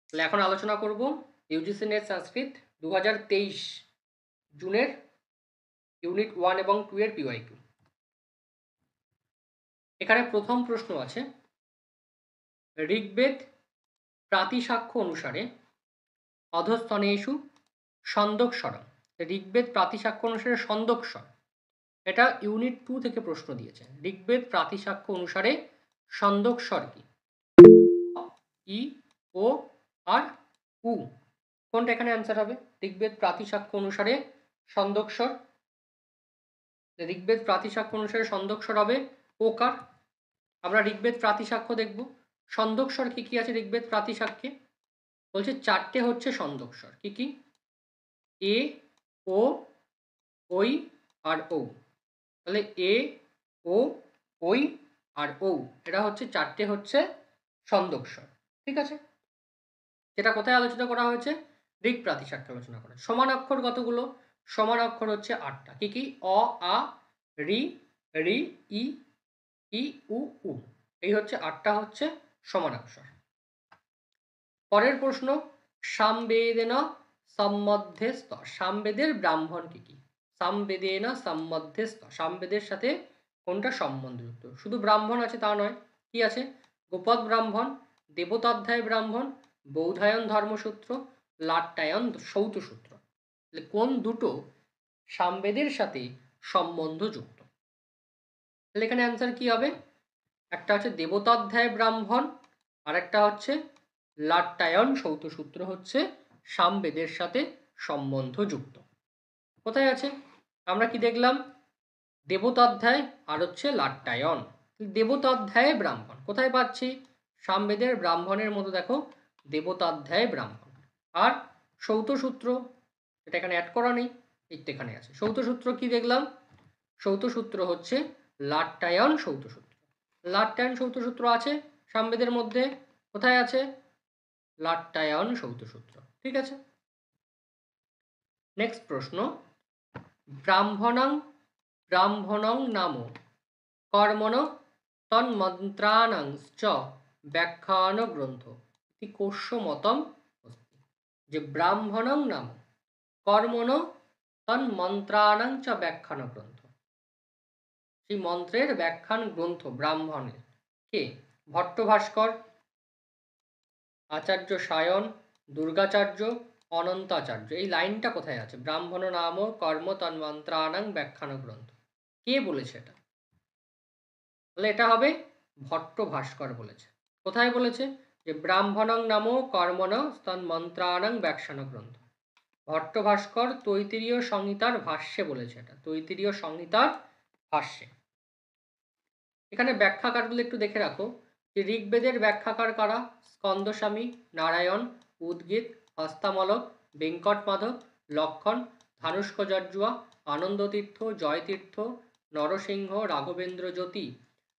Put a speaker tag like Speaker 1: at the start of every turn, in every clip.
Speaker 1: তাহলে এখন আলোচনা করব ইউজিসি নেট সংস্কৃত 2023 জুনের ইউনিট 1 এবং 2 এর পিওয়াইকিউ। এখানে প্রথম প্রশ্ন আছে, ঋগ্বেদ প্রাতিসাক্ষ্য অনুসারে অধস্তনেষু ছন্দোক্ষরম। ঋগ্বেদ প্রাতিসাক্ষ্য অনুসারে ছন্দোক্ষর, এটা ইউনিট 2 থেকে প্রশ্ন দিয়েছে। ঋগ্বেদ প্রাতিসাক্ষ্য অনুসারে ছন্দোক্ষর কি? ই, ও আর উ, কোনটা এখানে অ্যান্সার হবে? ঋগ্বেদ প্রাতিসাক্ষ্য অনুসারে ছন্দোক্ষর, ঋগ্বেদ প্রাতিসাক্ষ্য অনুসারে ছন্দোক্ষর হবে ওকার। আমরা ঋগ্বেদ প্রাতিসাক্ষ্য দেখব। ছন্দোক্ষর কি কি আছে ঋগ্বেদ প্রাতিসাক্ষ্যে? বলছে 4টে হচ্ছে ছন্দোক্ষর। কি কি? এ, ও, ওই আর ও। তাহলে এ, ও, ওই আর ও, এটা হচ্ছে 4টে হচ্ছে ছন্দোক্ষর। ঠিক আছে, যেটা কোথায় আলোচনা করা হয়েছে? ঋগ প্রাতিসাক্ষ্যে আলোচনা করা। সমান অক্ষর কতগুলো? সমান অক্ষর হচ্ছে 8টা। কি কি? অ, আ, রি, রি, ই, ই, উ, উ, এই হচ্ছে 8টা হচ্ছে সমান অক্ষর। পরের প্রশ্ন, সামবেদেন সম্বদ্ধে স্থ। সামবেদের ব্রাহ্মণ কি কি? সামবেদেন সম্বদ্ধে স্থ, সামবেদের সাথে কোনটা সম্বন্ধযুক্ত? শুধু ব্রাহ্মণ আছে তা নয়, কি আছে? গোপদ ব্রাহ্মণ, দেবতাধ্যায় ব্রাহ্মণ, বৌধায়ন ধর্মসূত্র, লাট্টায়ন সৌতসূত্র। কোন দুটো সামবেদের সাথে সম্বন্ধযুক্ত? তাহলে এখানে অ্যান্সার কি হবে? একটা হচ্ছে দেবতাধ্যায় ব্রাহ্মণ, আর একটা হচ্ছে লাট্টায়ন সৌতসূত্র, হচ্ছে সামবেদের সাথে সম্বন্ধযুক্ত। কোথায় আছে? আমরা কি দেখলাম? দেবতাধ্যায় আর হচ্ছে লাট্টায়ন। দেবতাধ্যায় ব্রাহ্মণ কোথায় পাচ্ছি? সামবেদের ব্রাহ্মণের মতো দেখো, দেবতাধ্যায় ব্রাহ্মণ। আর সৌতসূত্র, এটা এখানে অ্যাড করা নেই, এটা এখানে আছে। সৌতসূত্র কি দেখলাম? সৌতসূত্র হচ্ছে লাট্টায়ন সৌতসূত্র। লাট্টায়ন সৌতসূত্র আছে সামবেদের মধ্যে, কোথায় আছে? লাট্টায়ন সৌতসূত্র। ঠিক আছে, নেক্সট প্রশ্ন, ব্রাহ্মণং ব্রাহ্মণং নাম কর্মণ তন্মন্ত্রাণং চ ব্যাখ্যান গ্রন্থ ইতি কোষ্য মতম অস্তি। যে ব্রাহ্মণং নাম কর্মণ তন্মন্ত্রাণং চ ব্যাখ্যান গ্রন্থ, সেই মন্ত্রের ব্যাখ্যান গ্রন্থ ব্রাহ্মণের কে? ভট্টভাস্কর, আচার্য সায়ন, দুর্গাচার্য, অনন্তাচার্য। এই লাইনটা কোথায় আছে? ব্রাহ্মণ নাম কর্ম তন্মন্ত্রাণং ব্যাখ্যান গ্রন্থ, কে বলেছে এটা? তাহলে এটা হবে ভট্টভাস্কর বলেছে। কোথায় বলেছে? যে ব্রাহ্মণং নামো কর্মণ তন্মন্ত্রাণং ব্যাখ্যান গ্রন্থ। ভট্টভাস্কর তৈত্তিরীয় সংহিতার ভাষ্যে বলেছে এটা, তৈত্তিরীয় সংহিতার ভাষ্যে। এখানে ব্যাখ্যাকারগুলো একটু দেখে রাখো, যে ঋগ্বেদের ব্যাখ্যাকার কারা? স্কন্দস্বামী, নারায়ণ, উদ্গীত, হস্তামলক, বেঙ্কট মাধব, লক্ষণ, ধানুষ্কজজ্জুয়া, আনন্দতীর্থ, জয়তীর্থ, নরসিংহ, রাঘবেন্দ্র জ্যোতি,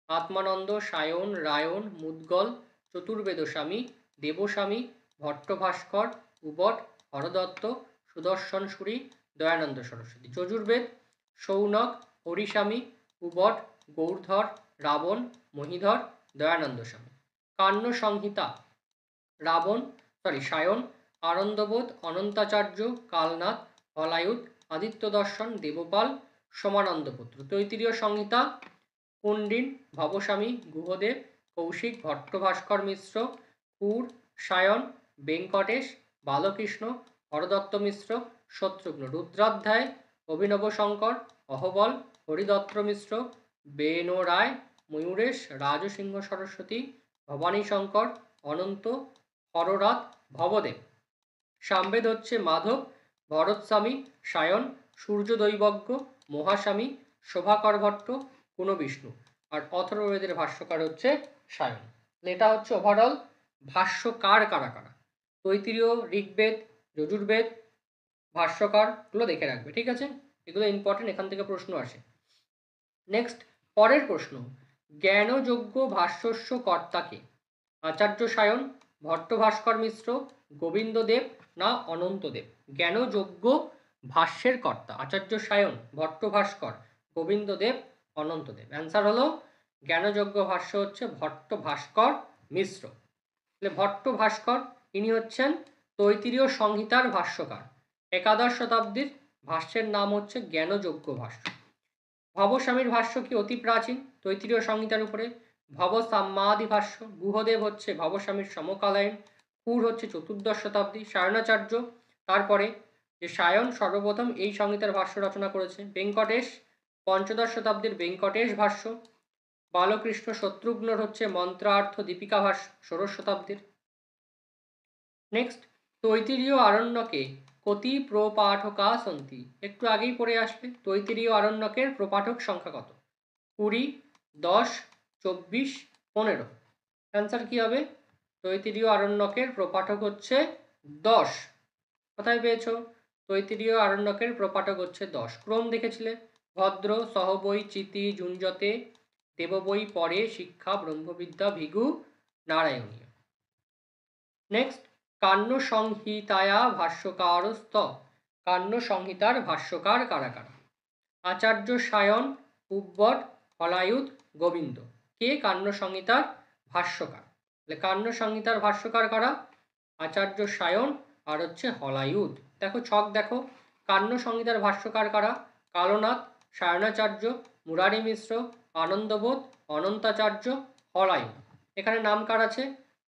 Speaker 1: আত্মানন্দ, সায়ন, রায়ন, মুদ্গল, চতুর্বেদস্বামী, দেবস্বামী, ভট্টভাস্কর, উবট, হরদত্ত, সুদর্শন সুরী, দয়ানন্দ সরস্বতী। যজুর্বেদ সৌনক, হরিস্বামী, উবট, গৌরধর, রাবণ, মহিধর, দয়ানন্দ স্বামী। কান্য সংহিতা সায়ন, আনন্দবোধ, অনন্তাচার্য, কালনাথ, হলায়ুত, আদিত্য দর্শন, দেবপাল, সোমানন্দপুত্র। তৈত্তিরীয় সংহিতা পণ্ডিন, ভবস্বামী, গুহদেব, কৌশিক, ভট্টভাস্কর মিশ্র, পুর, সায়ন, বেঙ্কটেশ, বালকৃষ্ণ, হরদত্ত মিশ্র, শত্রুঘ্ন। রুদ্রাধ্যায় অভিনব শঙ্কর, অহবল, হরিদত্ত মিশ্র, বেন রায়, ময়ূরেশ, রাজসিংহ সরস্বতী, ভবানী শঙ্কর, অনন্ত, হররাত, ভবদেব। সামবেদ হচ্ছে মাধব, ভরতস্বামী, সায়ন, সূর্যদৈবজ্ঞ, মহাস্বামী, শোভাকর ভট্ট, গুণবিষ্ণু। আর অথর্ববেদের ভাষ্যকার হচ্ছে সায়ন। এটা হচ্ছে ওভারঅল ভাষ্যকার কারা কারা। তৈত্তিরীয়, ঋগ্বেদ, যজুর্বেদ ভাষ্যকারগুলো দেখে রাখবে। ঠিক আছে, এগুলো ইম্পর্টেন্ট, এখান থেকে প্রশ্ন আসে। নেক্সট, পরের প্রশ্ন, জ্ঞানযোগ্য ভাষ্যস্য কর্তাকে? আচার্য সায়ন, ভট্টভাস্কর মিশ্র, গোবিন্দদেব না অনন্তদেব? জ্ঞানযোগ্য ভাষ্যের কর্তা আচার্য সায়ন, ভট্টভাস্কর, গোবিন্দদেব, অনন্তদেব। অ্যান্সার হলো জ্ঞানযোগ্য ভাষ্য হচ্ছে ভট্টভাস্কর মিশ্র। তাহলে ভট্টভাস্কর ইনি হচ্ছেন তৈত্তিরীয় সংহিতার ভাষ্যকার। একাদশ শতাব্দীর ভাষ্যের নাম হচ্ছে জ্ঞানযোগ্য ভাষ্য। ভবস্বামীর ভাষ্য কি অতি প্রাচীন তৈত্তিরীয় সংহিতার উপরে। ভবসাম্যাদি ভাষ্য, গুহদেব হচ্ছে ভবস্বামীর সমকালীন, পুর হচ্ছে চতুর্দশ শতাব্দী, সায়নাচার্য তারপরে যে সায়ন সর্বপ্রথম এই সংহিতার ভাষ্য রচনা করেছে। ভেঙ্কটেশ পঞ্চদশ শতাব্দীর ভেঙ্কটেশ ভাষ্য। বালকৃষ্ণ শত্রুঘ্নর হচ্ছে মন্ত্রার্থ দীপিকা ভাষ্য ষোড়শ শতাব্দীর। নেক্সট, তৈত্তিরীয় আরণ্যকে কতি প্রপাঠকা সন্তি, একটু আগেই পড়ে আসবে। তৈত্তিরীয় আরণ্যকের প্রপাঠক সংখ্যা কত? 20, 10, 24, 15। অ্যান্সার কি হবে? তৈত্তিরীয় আরণ্যকের প্রপাঠক হচ্ছে 10। কোথায় পেয়েছো? তৈত্তিরীয় আরণ্যকের প্রপাঠক হচ্ছে 10। ক্রম দেখেছিলে? ভদ্র, সহবৈ, চিতি, ঝুঞ্জতে, দেববৈ, পরে, শিক্ষা, ব্রহ্মবিদ্যা, ভিগু, নারায়ণীয়। নেক্সট, কান্য সংহিতায়া ভাষ্যকারস্থ, কান্য সংহিতার ভাষ্যকার কারা কারা? আচার্য সায়ন, উব্বট, হলায়ুধ, গোবিন্দ। কে কান্য সংহিতার ভাষ্যকার? কান্য সংহিতার ভাষ্যকার কারা? আচার্য সায়ন আর হচ্ছে হলায়ুধ। দেখো ছক দেখো, কান্য সংহিতার ভাষ্যকার কারা? কালনাথ, সায়নাচার্য, মুরারি মিশ্র, আনন্দবোধ, অনন্তাচার্য, হলায়ুধ। এখানে নাম কার আছে?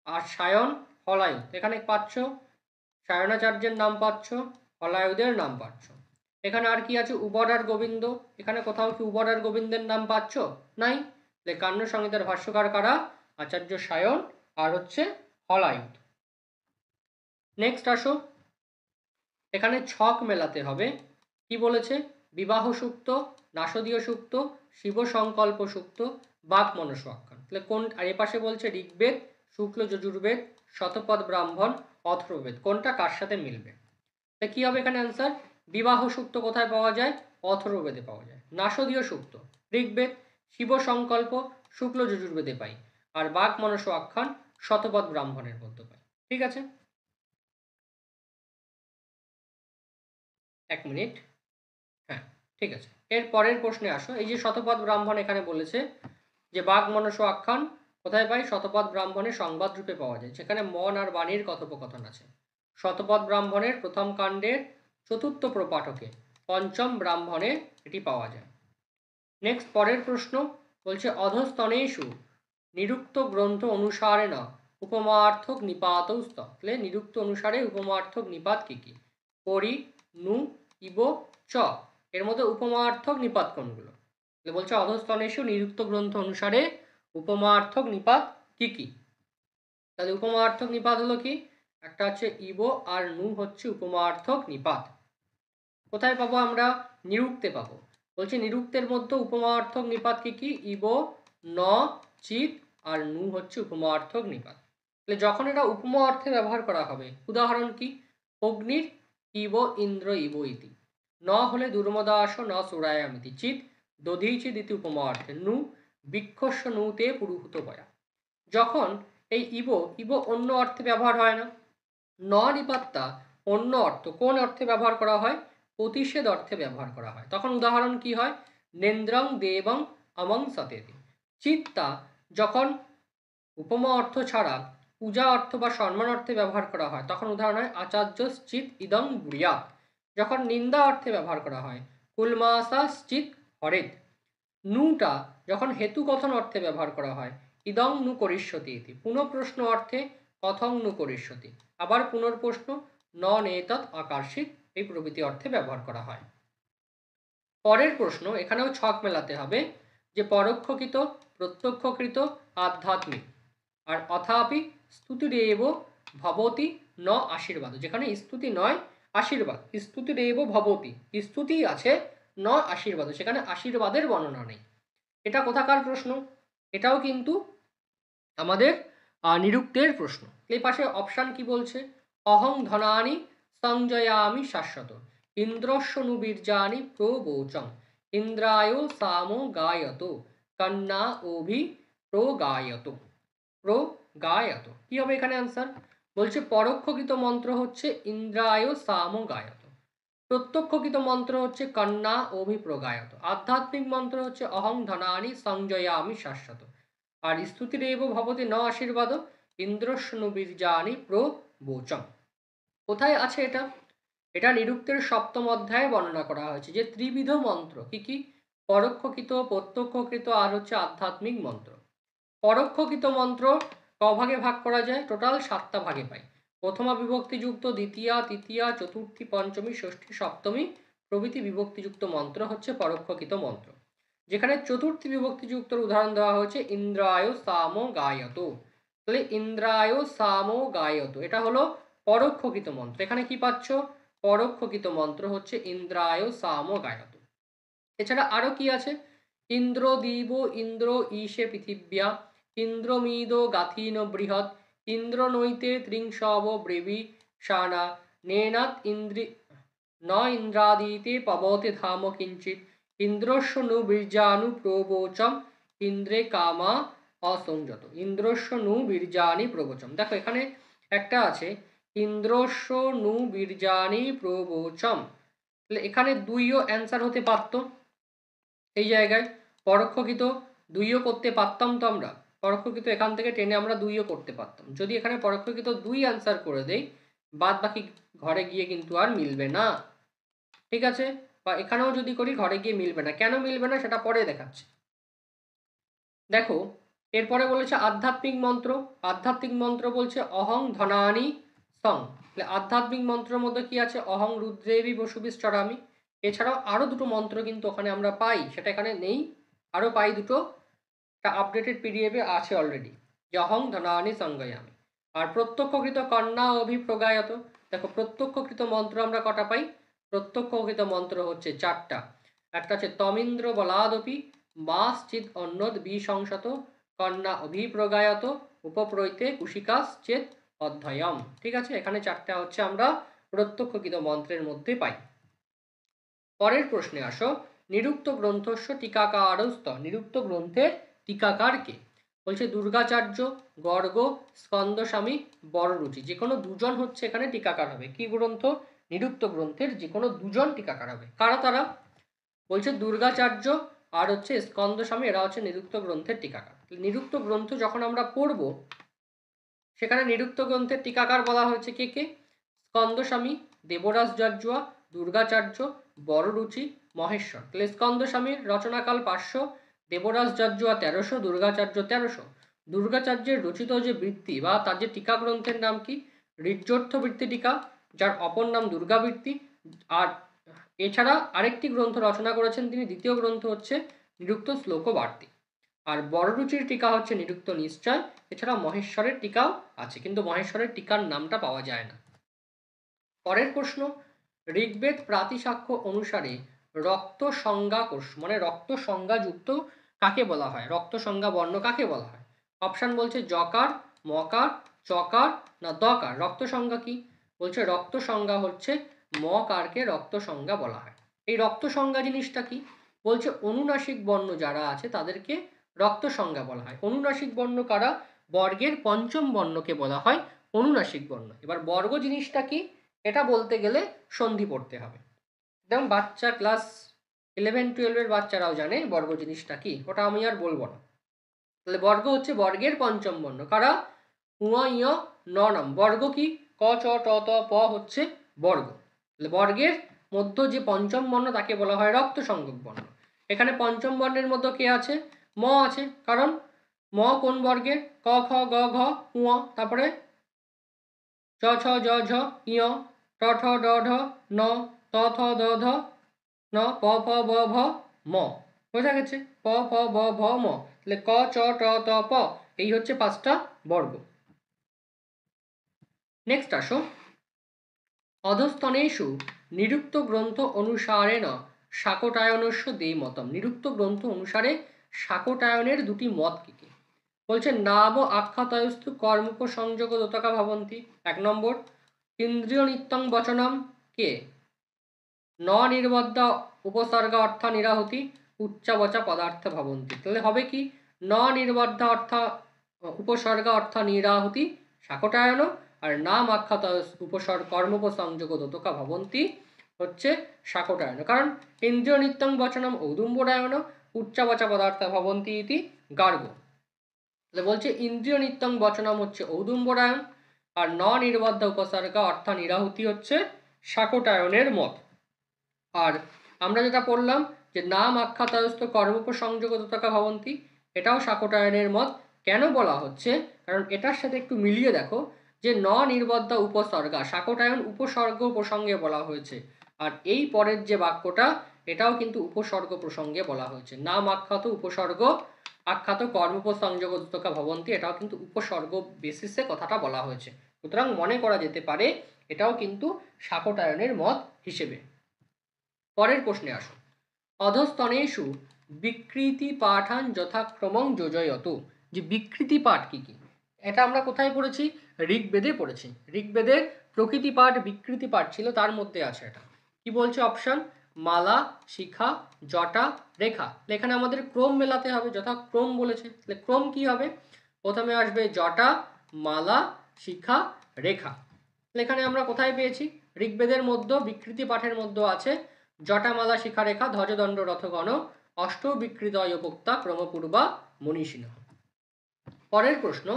Speaker 1: আর সায়ন, হলায়ুধ। এখানে পাচ্ছ সায়নাচার্যের নাম পাচ্ছ, হলায়ুধের নাম পাচ্ছ। এখানে আর কি আছে? উবর আর গোবিন্দ। এখানে কোথাও কি উবর আর গোবিন্দের নাম পাচ্ছ? নাই। কান্য সংহিতার ভাষ্যকার কারা? আচার্য সায়ন আর হচ্ছে হলায়ুধ। নেক্সট আসো, এখানে ছক মেলাতে হবে। কি বলেছে? বিবাহ সূক্ত, নাসদীয় সূক্ত, শিব সংকল্প সূক্ত, বাক মনস আখ্যান। তাহলে কোন? আর এপাশে বলছে ঋগ্বেদ, শুক্ল যজুর্বেদ, শতপথ ব্রাহ্মণ, অথর্ববেদ। কোনটা কার সাথে মিলবে? তা কি হবে এখানে অ্যান্সার? বিবাহ সূক্ত কোথায় পাওয়া যায়? অথর্ববেদে পাওয়া যায়। নাসদীয় সূক্ত ঋগ্বেদ, শিব সংকল্প শুক্ল যজুর্বেদে পাই, আর বাক মনস আখ্যান শতপথ ব্রাহ্মণের মধ্যে পাই। ঠিক আছে, এক মিনিট। হ্যাঁ, ঠিক আছে। এর পরের প্রশ্নে আসো। এই যে শতপথ ব্রাহ্মণ এখানে বলেছে যে বাক মনস আখ্যান কোথায় পাই? শতপথ ব্রাহ্মণে সংবাদ রূপে পাওয়া যায়, সেখানে মন আর বাণীর কথোপকথন আছে। শতপথ ব্রাহ্মণের প্রথম কাণ্ডের চতুর্থ প্রপাঠকে পঞ্চম ব্রাহ্মণে এটি পাওয়া যায়। নেক্সট, পরের প্রশ্ন বলছে অধস্তনেষু নিরুক্ত গ্রন্থ অনুসারে না উপমার্থক নিপাতৌ স্তঃ। তাহলে নিরুক্ত অনুসারে উপমার্থক নিপাত কি কি? পরি, নু, ইব, চ। এর মধ্যে উপমার্থক নিপাত কোনগুলো? তাহলে বলছে অধস্তনেষু নিরুক্ত গ্রন্থ অনুসারে উপমার্থক নিপাত কি কি? তাহলে উপমার্থক নিপাত হলো কি? একটা হচ্ছে ইব আর নু হচ্ছে উপমার্থক নিপাত। কোথায় পাবো আমরা? নিরুক্তে পাবো। বলছে নিরুক্তের মধ্যে উপমার্থক নিপাত কি কি? ইব, ন, চিত আর নু হচ্ছে উপমার্থক নিপাত। তাহলে যখন এটা উপমা অর্থে ব্যবহার করা হবে, উদাহরণ কি? অগ্নির ইব ইন্দ্র ইব ইতি। ন হলে দুর্মদাস ন সুরায়ামিতি। চিত দধিচিত ইতি উপমা অর্থে। নু বৃক্ষস্য নুতে পুরুহুত বয়া। যখন এই ইব ইব অন্য অর্থে ব্যবহার হয় না, ন নিপাতটা অন্য অর্থ, কোন অর্থে ব্যবহার করা হয়? প্রতিষেধ অর্থে ব্যবহার করা হয়। তখন উদাহরণ কি হয়? নেন্দ্রং দেবং অমং সতেতি। চিত্তা যখন উপমা অর্থ ছাড়া পূজা অর্থ বা সম্মান অর্থে ব্যবহার করা হয়, তখন উদাহরণ হয় আচার্য চিত ইদং ব্রুয়াৎ। যখন নিন্দা অর্থে ব্যবহার করা হয়, কুলমাসা চিত হরেত। নুটা যখন হেতু কথন অর্থে ব্যবহার করা হয়, ইদং নু করিষ্যতি ইতি। পুনঃপ্রশ্ন অর্থে কথং নু করিষ্যতি। আবার পুনর্প্রশ্ন ন নেতৎ আকার্ষিত, এই প্রভৃতি অর্থে ব্যবহার করা হয়। পরের প্রশ্ন, এখানেও ছক মেলাতে হবে যে পরোক্ষকৃত, প্রত্যক্ষকৃত, আধ্যাত্মিক। আর অথাপি স্তুতিরেব ভবতি ন আশীর্বাদ। যেখানে স্তুতি নয় আশীর্বাদ, স্তুতিরেব ভবতি, স্তুতি আছে ন আশীর্বাদ, সেখানে আশীর্বাদের বর্ণনা নেই। এটা কোথাকার প্রশ্ন? এটাও কিন্তু আমাদের নিরুক্তের প্রশ্ন। এই পাশে অপশান কি বলছে? অহং ধনানি সংজয়ামি শাশ্বত, ইন্দ্রস্যনু বীর্যানি প্রবোচম, ইন্দ্রায় সাম গায়ত, কন্যা অভি প্রগায়ত। প্রগায়ত কি হবে এখানে অ্যান্সার? বলছে পরোক্ষকৃত মন্ত্র হচ্ছে ইন্দ্রায় সাম গায়ত, প্রত্যক্ষকৃত মন্ত্র হচ্ছে কন্যা অভিপ্রগায়ত, আধ্যাত্মিক মন্ত্র হচ্ছে অহং ধনানি সংজয়ামি শাশ্বত, আর স্তুতিরেব ভবতি ন আশীর্বাদ ইন্দ্রস্যনু বীর্যানি বোচম। কোথায় আছে এটা? এটা নিরুক্তের সপ্তম অধ্যায়ে বর্ণনা করা হয়েছে যে ত্রিবিধ মন্ত্র কি কি? পরোক্ষকৃত, প্রত্যক্ষকৃত আর হচ্ছে আধ্যাত্মিক মন্ত্র। পরোক্ষকৃত মন্ত্র কভাগে ভাগ করা যায়? টোটাল 7টা ভাগে পাই। প্রথমা বিভক্তিযুক্ত, দ্বিতীয়া, তৃতীয়া, চতুর্থী, পঞ্চমী, ষষ্ঠী, সপ্তমী প্রভৃতি বিভক্তিযুক্ত মন্ত্র হচ্ছে পরোক্ষকৃত মন্ত্র। যেখানে চতুর্থী বিভক্তিযুক্তর উদাহরণ দেওয়া হয়েছে ইন্দ্রায় সাম গায়ত। তাহলে ইন্দ্রায় সাম গায়ত এটা হলো পরোক্ষকৃত মন্ত্র। এখানে কি পাচ্ছ? পরোক্ষকৃত মন্ত্র হচ্ছে ইন্দ্রায় সাম গায়ত। এছাড়া আরো কি আছে? ইন্দ্র দিব ইন্দ্র ঈশে পৃথিব্যা, ইন্দ্রমিদ গাথিন বৃহৎ, ইন্দ্র নৈতে ত্রিংশব ব্রেবি শানা, নেনাত ইন্দ্রি ন ইন্দ্রাদিতে পবতে ধাম কিঞ্চিত, ইন্দ্রস্য নু বীর্যানু প্রবোচম, ইন্দ্রে কামা অসংযত। ইন্দ্রস্য নু বীর্যানি প্রবোচম। দেখো এখানে একটা আছে ইন্দ্রস্য নু বীর্যানি প্রবোচম। তাহলে এখানে দুইও অ্যান্সার হতে পারত। এই জায়গায় পরোক্ষকৃত দুইও করতে পারতাম তো আমরা। পরোক্ষকৃত এখান থেকে টেনে আমরা দুইও করতে পারতাম। যদি এখানে পরোক্ষকৃত দুই অ্যান্সার করে দেই, বাদ বাকি ঘরে গিয়ে কিন্তু আর মিলবে না। ঠিক আছে? বা এখানেও যদি করি ঘরে গিয়ে মিলবে না। কেন মিলবে না সেটা পরে দেখাচ্ছি। দেখো এরপরে বলেছে আধ্যাত্মিক মন্ত্র। আধ্যাত্মিক মন্ত্র বলছে অহং ধনানি সং। আধ্যাত্মিক মন্ত্রের মধ্যে কি আছে? অহং রুদ্রেবি বসুবিশ্চরামি। এছাড়াও আরো দুটো মন্ত্র কিন্তু ওখানে আমরা পাই, সেটা এখানে নেই। আরো পাই দুটো, একটা আপডেটেড পিডিএফে আছে অলরেডি, যে অহং ধনানি সংজ্ঞায়ামি। আর প্রত্যক্ষকৃত কন্যা অভিপ্রগায়ত। দেখো প্রত্যক্ষকৃত মন্ত্র আমরা কটা পাই? প্রত্যক্ষকৃত মন্ত্র হচ্ছে 4টা। একটা হচ্ছে তমিন্দ্র বলাদপি মাশ্চিদ অন্যদ বিশংশত, কন্যা অভিপ্রগায়ত, উপপ্রৈতে কুশিকাস চেত অধ্যয়ম। ঠিক আছে? এখানে 4টা হচ্ছে আমরা প্রত্যক্ষকৃত মন্ত্রের মধ্যে পাই। পরের প্রশ্নে আসো, নিরুক্ত গ্রন্থস্য টিকাকারস্ত। নিরুক্ত গ্রন্থের টিকাকার কে? বলছে দুর্গাচার্য, গর্গ, স্কন্দস্বামী, বড়রুচি। যে কোনো দুজন হচ্ছে এখানে টিকাকার হবে। কি গ্রন্থ? নিরুক্ত গ্রন্থের যে কোনো দুজন টিকাকার হবে। কারা তারা? বলছে দুর্গাচার্য আর হচ্ছে স্কন্দস্বামী, এরা হচ্ছে নিরুক্ত গ্রন্থের টিকাকার। নিরুক্ত গ্রন্থ যখন আমরা পড়ব, সেখানে নিরুক্ত গ্রন্থের টিকাকার বলা হয়েছে কে কে? স্কন্দস্বামী, দেবরাজ জর্জুয়া, দুর্গাচার্য, বড়রুচি, মহেশ্বর। তাহলে স্কন্দস্বামীর রচনাকাল 500, দেবরাজ জর্জুয়া 1300, দুর্গাচার্য 1300। দুর্গাচার্যের রচিত যে বৃত্তি বা তার যে টিকা গ্রন্থের নাম কি? ঋজ্যোর্থ বৃত্তি টিকা, যার অপর নাম দুর্গাবৃত্তি। আর এছাড়া আরেকটি গ্রন্থ রচনা করেছেন তিনি, দ্বিতীয় গ্রন্থ হচ্ছে নিরুক্ত শ্লোক বার্তি। আর বড়রুচির টিকা হচ্ছে নিরুক্ত নিশ্চয়। এছাড়া মহেশ্বরের টিকাও আছে, কিন্তু মহেশ্বরের টিকার নামটা পাওয়া যায় না। পরের প্রশ্ন, ঋগ্বেদ প্রাতিসাক্ষ্য অনুসারে রক্ত সংজ্ঞা কোষ মানে রক্ত সংজ্ঞাযুক্ত কাকে বলা হয়? রক্ত সংজ্ঞা বর্ণ কাকে বলা হয়? অপশান বলছে জকার, মকার, চকার না দকার। রক্ত সংজ্ঞা কি? বলছে রক্ত সংজ্ঞা হচ্ছে মকারকে রক্ত সংজ্ঞা বলা হয়। এই রক্ত সংজ্ঞা জিনিসটা কি? বলছে অনুনাসিক বর্ণ যারা আছে তাদেরকে রক্ত সংজ্ঞা বলা হয়। অনুনাসিক বর্ণ কারা? বর্গের পঞ্চম বর্ণকে বলা হয় অনুনাসিক বর্ণ। এবার বর্গ জিনিসটা কি এটা বলতে গেলে সন্ধি পড়তে হবে। যেমন বাচ্চা ক্লাস 11-12 বাচ্চারাও জানে বর্গ জিনিসটা কি, ওটা আমি আর বলবো না। তাহলে বর্গ হচ্ছে বর্গের পঞ্চম বর্ণ। কারা? উঁ ইয় নম। বর্গ কি? ক চ ট ত প হচ্ছে বর্গ। তাহলে বর্গের মধ্যে যে পঞ্চম বর্ণ তাকে বলা হয় রক্ত সংযোগ বর্ণ। এখানে পঞ্চম বর্ণের মধ্যে কে আছে? ম আছে। কারণ ম কোন বর্গের? ক খ গ ঘ উঁ। তারপরে চ ছ জ ঝ ইয়, ট ঠ ড ঢ ন, ত থ দ ধ ন, প ফ ব ভ ম। বোঝা গেছে? প ফ ব ভ ম। তাহলে ক চ ট ত প, এই হচ্ছে 5টা বর্গ। নেক্সট আসো, অধস্তনেষু নিরুক্ত গ্রন্থ অনুসারেণ শাকটায়নস্য দেমতম। নিরুক্ত গ্রন্থ অনুসারে শাকটায়নের দুটি মত কি কি? বলছে নাম আখ্যাতয়স্তু কর্মোপসংযোগ দোতকা ভবন্তি। 1 নম্বর, ইন্দ্রিয় নিত্যং বচনম কে ন নির্বদ্ধ উপসর্গ অর্থ নিরাহতি উচ্চাবচা পদার্থ ভবন্তি। তাহলে হবে কি? ন নির্বদ্ধ অর্থ উপসর্গ অর্থ নিরাহতি শাকটায়ন, আর নাম আখ্যাত উপসর্গ কর্মোপসংযোগ দোতকা ভবন্তি হচ্ছে শাকটায়ন। কারণ ইন্দ্রিয় নিত্যং বচনম ঔদুম্বরায়ণ, উচ্চাবচা পদার্থ ভবন্তি ইতি গার্গ। তাহলে বলছে ইন্দ্রিয় নিত্যং বচনম হচ্ছে ঔদুম্বরায়ণ, আর ন নির্বদ্ধ উপসর্গা অর্থাৎ নিরাহুতি হচ্ছে শাকটায়নের মত। আর আমরা যেটা পড়লাম যে নাম আখ্যাতস্থ কর্মোপসংযোগতকা ভবন্তি, এটাও শাকটায়নের মত। কেন বলা হচ্ছে? কারণ এটার সাথে একটু মিলিয়ে দেখো যে ন নির্বদ্ধ উপসর্গা, শাকটায়ন উপসর্গ প্রসঙ্গে বলা হয়েছে, আর এই পরের যে বাক্যটা এটাও কিন্তু উপসর্গ প্রসঙ্গে বলা হয়েছে। নাম আখ্যাত উপসর্গ আখ্যাত কর্মোপসংযোগতকা ভবন্তি, এটাও কিন্তু উপসর্গ বেসিসে কথাটা বলা হয়েছে। সুতরাং মনে করা যেতে পারে এটাও কিন্তু শাকটায়নের মত হিসেবে। পরের প্রশ্নে আসুন। অধস্তনেষু বিকৃতি পাঠান যথাক্রমং যোজয়ত। যে বিকৃতি পাঠ কি কি, এটা আমরা কোথায় পড়েছি? ঋগ্বেদে পড়েছি। ঋগ্বেদের প্রকৃতি পাঠ বিকৃতি পাঠ ছিল, তার মধ্যে আছে এটা। কি বলছে অপশন? মালা, শিখা, জটা, রেখা। এখানে আমাদের ক্রম মেলাতে হবে, যথাক্রম বলেছে। তাহলে ক্রম কি হবে? প্রথমে আসবে জটা, মালা, শিখা, রেখা। এখানে আমরা কোথায় পেয়েছি? ঋগ্বেদের মধ্যে বিকৃতি পাঠের মধ্যে আছে জটামালা শিখারেখা ধ্বজদণ্ড রথগণ অষ্ট বিকৃতয় বক্তা ক্রমপূর্বা মনীষিণ। পরের প্রশ্ন,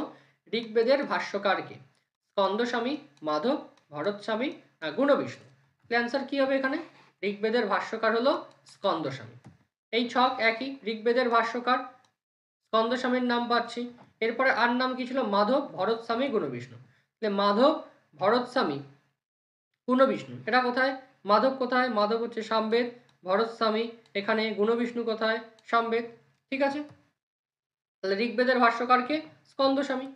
Speaker 1: ঋগ্বেদের ভাষ্যকারকে? স্কন্দস্বামী, মাধব, ভরতস্বামী, গুণবিষ্ণু। অ্যান্সার কি হবে এখানে? ঋগ্বেদের ভাষ্যকার হলো স্কন্দস্বামী। এই ছক একই, ঋগ্বেদের ভাষ্যকার স্কন্দস্বামীর নাম পাচ্ছি। এরপরে আর নাম কি ছিল? মাধব, ভরতস্বামী, গুণবিষ্ণু। তাহলে মাধব, ভরতস্বামী, গুণবিষ্ণু, এটা কোথায়? মাধব কোথায়? মাধব হচ্ছে সামবেদ। ভরতস্বামী এখানে, গুণবিষ্ণু কোথায়? সামবেদ। ঠিক আছে, তাহলে ঋগ্বেদের ভাষ্যকারকে স্কন্দস্বামী।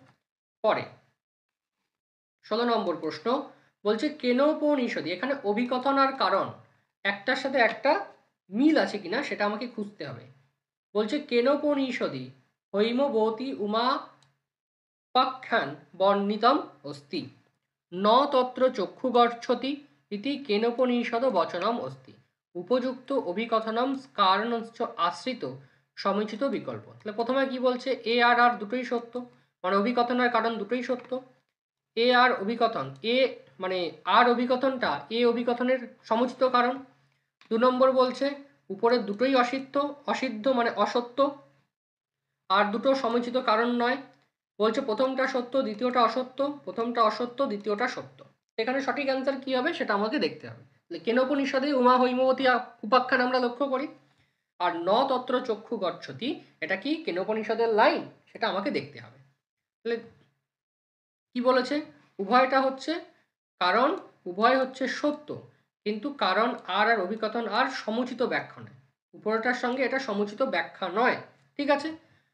Speaker 1: পরে 16 নম্বর প্রশ্ন বলছে কেনোপনিষদে, এখানে অভিকথন আর কারণ একটার সাথে একটা মিল আছে কিনা সেটা আমাকে খুঁজতে হবে। বলছে কেনোপনিষদে হৈমবতী উমা পাখ্যান বর্ণিতম অস্তি ন তত্র চক্ষু গচ্ছতি ইতি কেনোপনিষদ বচনম অস্তি উপযুক্ত অভিকথনম কারণশ্চ আশ্রিত সমুচিত বিকল্প। তাহলে প্রথমে কি বলছে? এ আর আর দুটোই সত্য, মানে অভিকথন আর কারণ দুটোই সত্য। এ আর অভিকথন, এ মানে আর অভিকথনটা এ অভিকথনের সমুচিত কারণ। 2 নম্বর বলছে উপরের দুটোই অসিদ্ধ মানে অসত্য, আর দুটো সমুচিত কারণ নয়। বলছে প্রথমটা সত্য, দ্বিতীয়টা অসত্য, প্রথমটা অসত্য, দ্বিতীয়টা সত্য। এখানে সঠিক অ্যান্সার কি হবে সেটা আমাকে দেখতে হবে। কেনোপনিষদে উমা হৈমবতী উপাখ্যান আমরা লক্ষ্য করি, আর ন তত্র চক্ষু গচ্ছতি এটা কি কেনোপনিষদের লাইন, সেটা আমাকে দেখতে হবে। তাহলে কি বলেছে? উভয়টা হচ্ছে কারণ, উভয় হচ্ছে সত্য, কিন্তু কারণ আর আর অভিকথন আর সমুচিত ব্যাখ্যা নয়, উপরটার সঙ্গে এটা সমুচিত ব্যাখ্যা নয়। ঠিক আছে,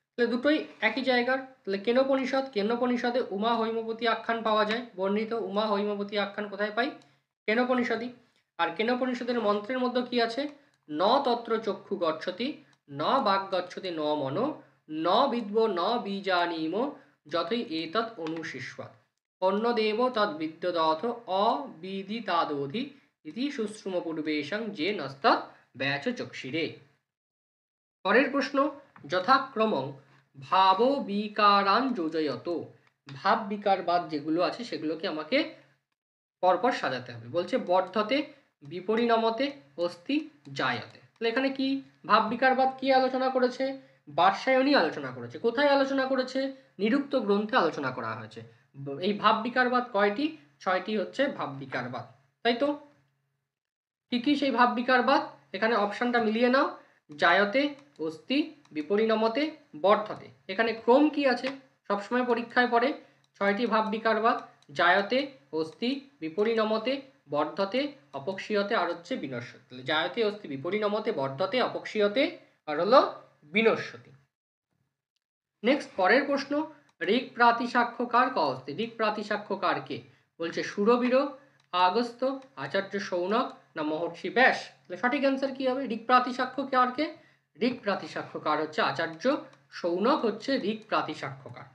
Speaker 1: তাহলে দুটোই একই জায়গার। তাহলে কেনোপনিষদে উমা হৈমবতী আখ্যান পাওয়া যায়, বর্ণিত উমা হৈমবতী আখ্যান কোথায় পাই? কেনোপনিষদই। আর কেনোপনিষদের মন্ত্রের মধ্যে কি আছে? ন তত্র চক্ষু গচ্ছতি, ন বাগ গচ্ছতি, ন মনো, ন বিদ্ব, ন বীজানীম, যতই এতৎ অনুশিষ্যাৎ অন্যদেব তদ বিদ্যদথ অবিদিতাদোধি ইতি সুশ্রুম পূর্বেশং যে নস্তৎ ব্যাচ চক্ষিরে। পরের প্রশ্ন, যথাক্রমং ভাব বিকারান যোজয়ত। ভাব বিকারবাদ যেগুলো আছে সেগুলোকে আমাকে পরপর সাজাতে হবে। বলছে বর্ধতে, বিপরিণমতে, অস্তি, জায়তে। তাহলে এখানে কি ভাব বিকারবাদ কি আলোচনা করেছে? বাদশায়নী আলোচনা করেছে। কোথায় আলোচনা করেছে? নিরুক্ত গ্রন্থে আলোচনা করা হয়েছে। এই ভাব বিকারবাদ কয়টি? 6টি হচ্ছে ভাব বিকারবাদ, তাই তো? কি কি সেই ভাব বিকারবাদ? এখানে অপশনটা মিলিয়ে নাও। জায়তে, অস্তি, বিপরিণমতে, বর্ধতে। এখানে ক্রম কি আছে? সবসময় পরীক্ষায় পড়ে 6টি ভাব বিকারবাদ, জায়তে, অস্তি, বিপরিণমতে, বর্ধতে, অপক্ষীয়তে, আর হচ্ছে বিনশ্যতি। জায়তে, অস্তি, বিপরিণমতে, বর্ধতে, অপক্ষীয়তে, আর হলো বিনশ্যতি। নেক্সট পরের প্রশ্ন, ঋক প্রাতিসাক্ষ্যকার ক অস্তি। ঋক প্রাতিসাক্ষ্যকার কে? বলছে সুরবীর, আগস্ত, আচার্য সৌনক, না মহর্ষি ব্যাস। তাহলে সঠিক অ্যান্সার কি হবে? ঋক প্রাতিসাক্ষ্যকার কে? ঋক প্রাতিসাক্ষ্যকার হচ্ছে আচার্য সৌনক, হচ্ছে ঋক প্রাতিসাক্ষ্যকার।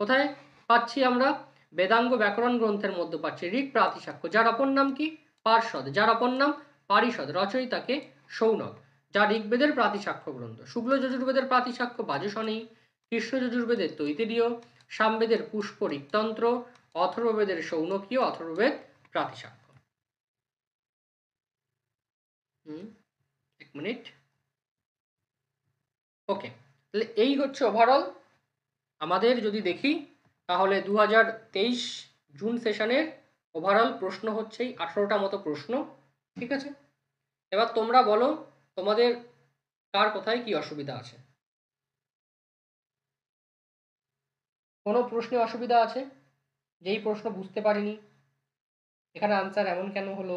Speaker 1: কোথায় পাচ্ছি আমরা? বেদাঙ্গ ব্যাকরণ গ্রন্থের মধ্যে পাচ্ছি ঋক প্রাতিসাক্ষ্য, যার অপর নাম কি? পার্ষদ, যার অপর নাম পারিষদ, রচয়িতাকে সৌনক, যা ঋগ্বেদের প্রাতিসাক্ষ্য গ্রন্থ। শুক্ল যজুর্বেদের প্রাতিসাক্ষ্য বাজসনেয়ী, কৃষ্ণ যজুর্বেদের তৈতেরীয়, সামবেদের পুষ্পরিকতন্ত্র, অথর্ববেদের সৌনকীয়, অথর্ববেদ প্রাতিসাক্ষ্য। এক মিনিট। ওকে, তাহলে এই হচ্ছে ওভারঅল আমাদের। যদি দেখি তাহলে 2023 জুন সেশনের ওভারঅল প্রশ্ন হচ্ছে এই 18টা মতো প্রশ্ন, ঠিক আছে? এবার তোমরা বলো তোমাদের কার কোথায় কি অসুবিধা আছে? কোনো প্রশ্নে অসুবিধা আছে? যেই প্রশ্ন বুঝতে পারিনি, এখানে আনসার এমন কেন হলো,